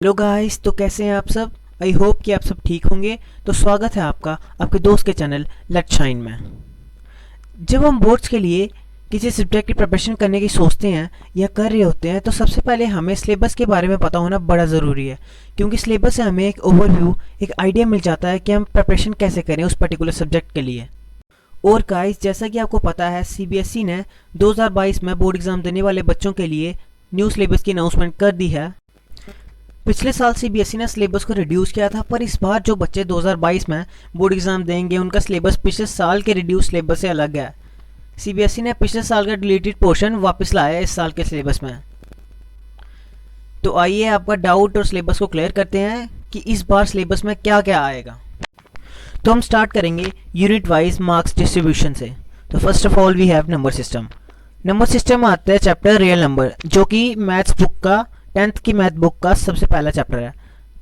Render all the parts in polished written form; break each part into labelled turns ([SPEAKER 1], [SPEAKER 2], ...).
[SPEAKER 1] Hello guys, तो कैसे हैं आप सब। आई होप कि आप सब ठीक होंगे। तो स्वागत है आपका आपके दोस्त के चैनल लेट्स शाइन में। जब हम बोर्ड्स के लिए किसी सब्जेक्ट की प्रिपरेशन करने की सोचते हैं या कर रहे होते हैं तो सबसे पहले हमें सिलेबस के बारे में पता होना बड़ा ज़रूरी है, क्योंकि सिलेबस से हमें एक ओवरव्यू, एक आइडिया मिल जाता है कि हम प्रिपरेशन कैसे करें उस पर्टिकुलर सब्जेक्ट के लिए। और गाइस, जैसा कि आपको पता है, सीबीएसई ने 2022 में बोर्ड एग्ज़ाम देने वाले बच्चों के लिए न्यू सिलेबस की अनाउंसमेंट कर दी है। पिछले साल सीबीएसई ने सिलेबस को रिड्यूस किया था, पर इस बार जो बच्चे 2022 में बोर्ड एग्जाम देंगे उनका सिलेबस पिछले साल के रिड्यूस सिलेबस से अलग है। सीबीएसई ने पिछले साल का डिलीटेड पोर्शन वापस लाया है इस साल के सिलेबस में। तो आइए आपका डाउट और सिलेबस को क्लियर करते हैं कि इस बार सिलेबस में क्या क्या आएगा। तो हम स्टार्ट करेंगे यूनिट वाइज मार्क्स डिस्ट्रीब्यूशन से। तो first of all we have number system. Number system आता है चैप्टर रियल नंबर, जो कि मैथ्स बुक का 10th की मैथ बुक का सबसे पहला चैप्टर है।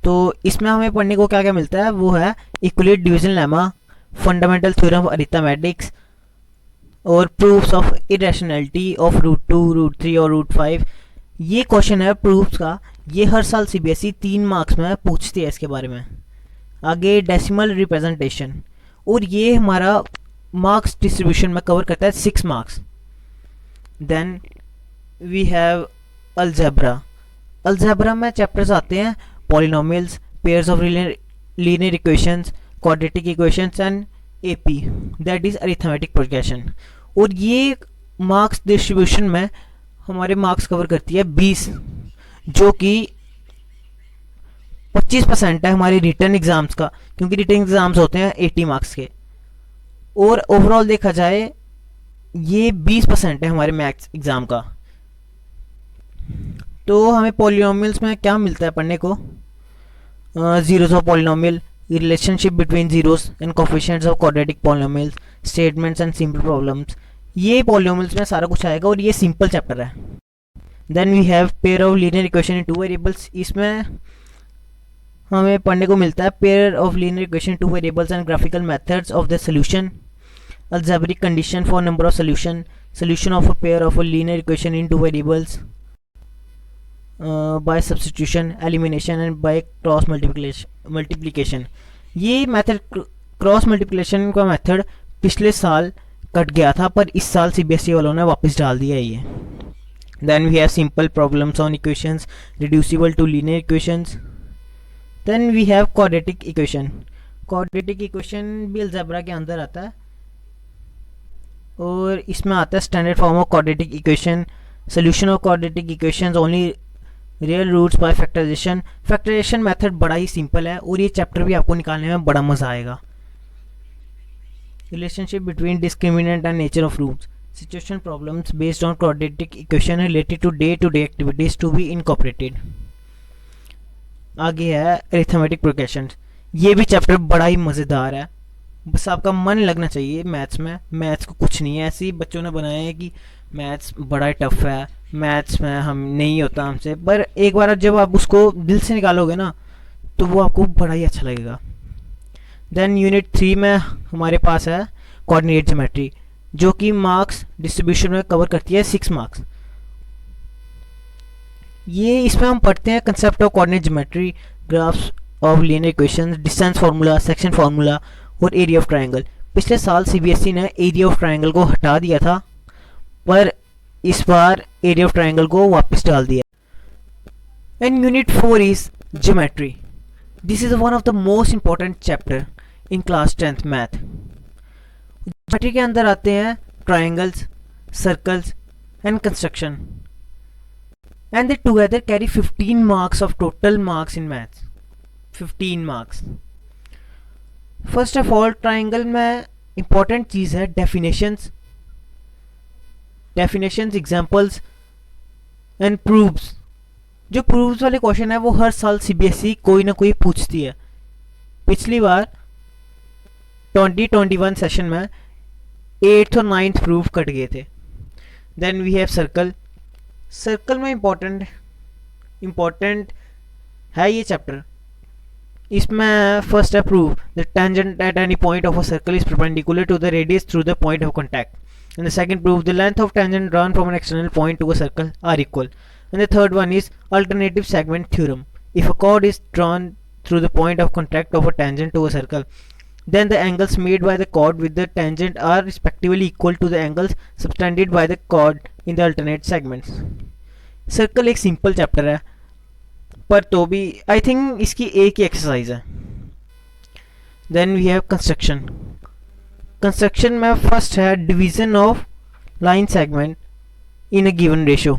[SPEAKER 1] तो इसमें हमें पढ़ने को क्या क्या मिलता है, वो है equality division lemma, fundamental theorem of arithmetics और प्रूफ्स ऑफ इरेशनैलिटी ऑफ √2, √3 और √5। ये क्वेश्चन है प्रूफ्स का, ये हर साल सीबीएसई 3 मार्क्स में पूछती है इसके बारे में। आगे डेसिमल रिप्रेजेंटेशन, और ये हमारा मार्क्स डिस्ट्रीब्यूशन में कवर करता है 6 marks. Then we have algebra. Algebra में चैप्टर्स आते हैं polynomials, pairs of linear equations, quadratic equations and AP, that is arithmetic progression. और ये मार्क्स डिस्ट्रीब्यूशन में हमारे मार्क्स कवर करती है 20, जो कि 25% है हमारी रिटर्न एग्जाम्स का, क्योंकि रिटर्न एग्जाम्स होते हैं 80 मार्क्स के। और ओवरऑल देखा जाए ये 20% है हमारे मैथ्स एग्जाम का। तो हमें पॉलिनोमियल्स में क्या मिलता है पढ़ने को, zeros of polynomial, relationship between zeros and coefficients of quadratic polynomials, statements and simple problems. ये पॉलिनोमियल्स में सारा कुछ आएगा और ये सिंपल चैप्टर है। Then we have pair of linear equation in 2 variables. इसमें हमें पढ़ने को मिलता है pair of linear equation in 2 variables and graphical methods of the solution, algebraic condition for number of solution, solution of a pair of a linear equation in 2 variables, by substitution, elimination and by cross multiplication। ये method cross multiplication का method पिछले साल cut गया था, पर इस साल CBSE वालों ने वापस डाल दिया है ये। Then we have simple problems on equations reducible to linear equations. Then we have quadratic equation. Quadratic equation भी अलजेब्रा के अंदर आता है और इसमें आता है standard form of quadratic equation, solution of quadratic equations only real roots by factorisation. Factorisation method बड़ा ही सिंपल है और ये चैप्टर भी आपको निकालने में बड़ा मजा आएगा। Relationship between discriminant and nature of roots, situation problems based on quadratic equation related to day activities to be incorporated. आगे है अरिथमेटिक प्रोग्रेशन। ये भी चैप्टर बड़ा ही मज़ेदार है, बस आपका मन लगना चाहिए मैथ्स में। मैथ्स को कुछ नहीं है, ऐसे ही बच्चों ने बनाया है कि मैथ्स बड़ा टफ है, मैथ्स में हम नहीं होता हमसे, पर एक बार जब आप उसको दिल से निकालोगे ना तो वो आपको बड़ा ही अच्छा लगेगा। देन यूनिट 3 में हमारे पास है कोऑर्डिनेट ज्योमेट्री, जो कि मार्क्स डिस्ट्रीब्यूशन में कवर करती है 6 मार्क्स। ये इसमें हम पढ़ते हैं concept of coordinate geometry, graphs of linear equations, distance formula, section formula और एरिया ऑफ ट्रायंगल। पिछले साल सीबीएसई ने एरिया ऑफ ट्रायंगल को हटा दिया था, पर इस बार एरिया ऑफ ट्रायंगल को वापस डाल दिया। And unit 4 is geometry. This is one of the most important chapter in class 10th math. Geometry के अंदर आते हैं triangles, circles and construction, and they together carry 15 marks of total marks in maths. 15 marks. First of all triangle में important चीज़ है definitions, examples and proofs. जो proofs वाले question है वो हर साल सीबीएसई कोई ना कोई पूछती है। पिछली बार 2021 सेशन में 8th और 9th प्रूफ कट गए थे। Then we have circle. Circle में इंपॉर्टेंट है ये चैप्टर। इसमें फर्स्ट है proof the tangent at any point of a circle is perpendicular to the radius through the point of contact, and the second proof the length of tangent drawn from an external point to a circle are equal, and the third one is alternative segment theorem. If a chord is drawn through the point of contact of a tangent to a circle, then the angles made by the chord with the tangent are respectively equal to the angles subtended by the chord in the alternate segments. Circle एक simple chapter है, पर तो भी I think इसकी एक ही exercise है. Then we have construction. Construction में फर्स्ट है division of line segment in a given ratio.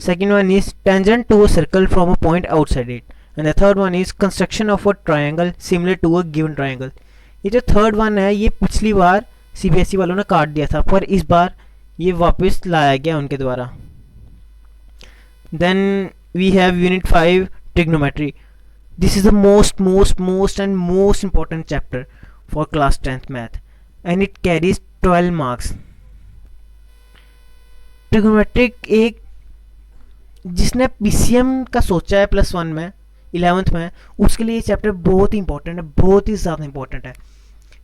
[SPEAKER 1] Second one is tangent to a circle from a point outside it. And the third one is construction of a triangle similar to a given triangle. ये जो third one है ये पिछली बार CBSE वालों ने काट दिया था, पर इस बार ये वापस लाया गया उनके द्वारा. Then we have unit 5 trigonometry. This is the most and most important chapter for class 10th math, and it carries 12 marks. Trigonometric एक जिसने पीसीएम का सोचा है +1 में 11th में, उसके लिए ये चैप्टर बहुत ही इंपॉर्टेंट है, बहुत ही ज़्यादा इंपॉर्टेंट है,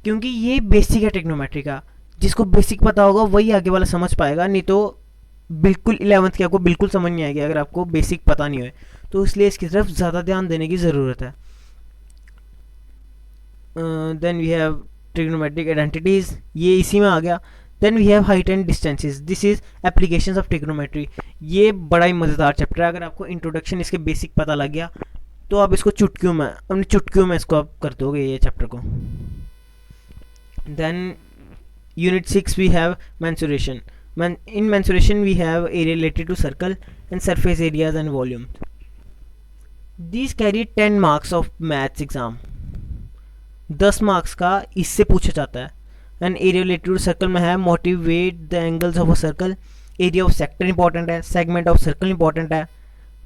[SPEAKER 1] क्योंकि ये बेसिक है ट्रिगोनोमेट्री का. जिसको बेसिक पता होगा वही आगे वाला समझ पाएगा, नहीं तो बिल्कुल 11th की आपको बिल्कुल समझ नहीं आएगी अगर आपको बेसिक पता नहीं है. तो इसलिए इसकी तरफ ज़्यादा ध्यान देने की ज़रूरत है. Then we have trigonometric identities, ये इसी में आ गया. Then we have height and distances. This is applications of trigonometry. ये बड़ा ही मज़ेदार चैप्टर है. अगर आपको इंट्रोडक्शन इसके बेसिक पता लग गया तो आप इसको अपनी चुटकियों में इसको आप कर दोगे ये चैप्टर को. Then unit 6 we have mensuration. In mensuration we have area related to circle and surface areas and volume. These carry 10 marks of maths exam. 10 marks का इससे पूछा जाता है. And area related to circle में है motivate the angles of a circle. Area of sector important है, segment of circle important है,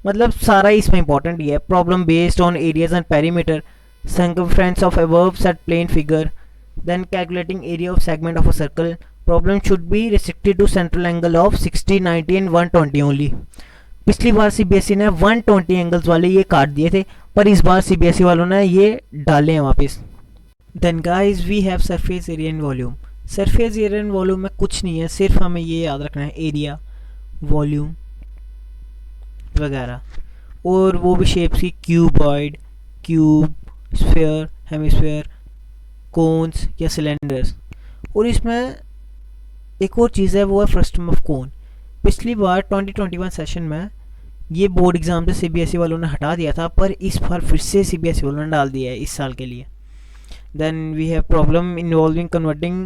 [SPEAKER 1] मतलब सारा ही इसमें इंपॉर्टेंट ही है. Problem based on areas and perimeter, circumference of above set plane figure. Then calculating area of segment of a circle. Problem should be restricted to central angle of 60, 90 and 120 only. पिछली बार CBSE ने 120 angles वाले ये काट दिए थे, पर इस बार CBSE वालों ने ये डाले हैं वापस. Then guys we have surface area and volume. Surface area and volume में कुछ नहीं है, सिर्फ हमें ये याद रखना है एरिया, वॉल्यूम वगैरह, और वो भी शेप्स की cuboid, cube, sphere, hemisphere, cones या सिलेंडर्स. और इसमें एक और चीज़ है, वो है फ्रस्टम ऑफ कोन. पिछली बार 2021 सेशन में ये बोर्ड एग्जाम से सीबीएसई वालों ने हटा दिया था, पर इस बार फिर से सीबीएसई वालों ने डाल दिया है इस साल के लिए. Then we have problem involving converting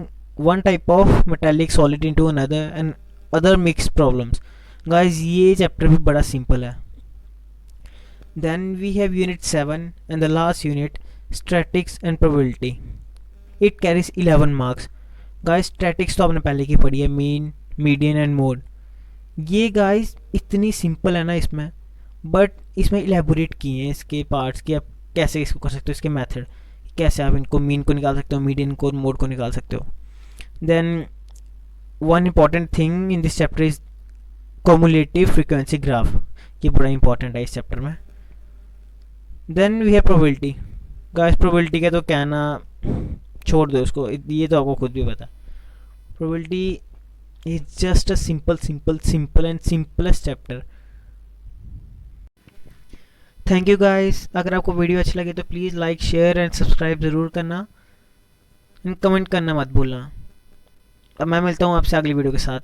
[SPEAKER 1] one type of metallic solid into another and other mixed problems. Guys ये चैप्टर भी बड़ा सिंपल है. Then we have unit 7 and the last unit statistics and probability. It carries 11 marks. Guys statistics तो आपने पहले की पढ़ी है, मीन, मीडियन एंड मोड. ये गाइस इतनी सिंपल है ना इसमें, बट इसमें इलेबोरेट किए हैं इसके पार्ट्स कि आप कैसे इसको कर सकते हो, इसके मेथड कैसे आप इनको मीन को निकाल सकते हो, मीडियन को, मोड को निकाल सकते हो. Then one important thing in this chapter is cumulative frequency graph. ये बड़ा इंपॉर्टेंट है इस चैप्टर में. Then we have probability. Guys probability का तो कहना छोड़ दो उसको, ये तो आपको खुद भी पता. Probability is just a simple and simplest chapter. Thank you guys. अगर आपको वीडियो अच्छी लगे तो please like, share and subscribe ज़रूर करना, एंड कमेंट करना मत भूलना. अब मैं मिलता हूँ आपसे अगली वीडियो के साथ.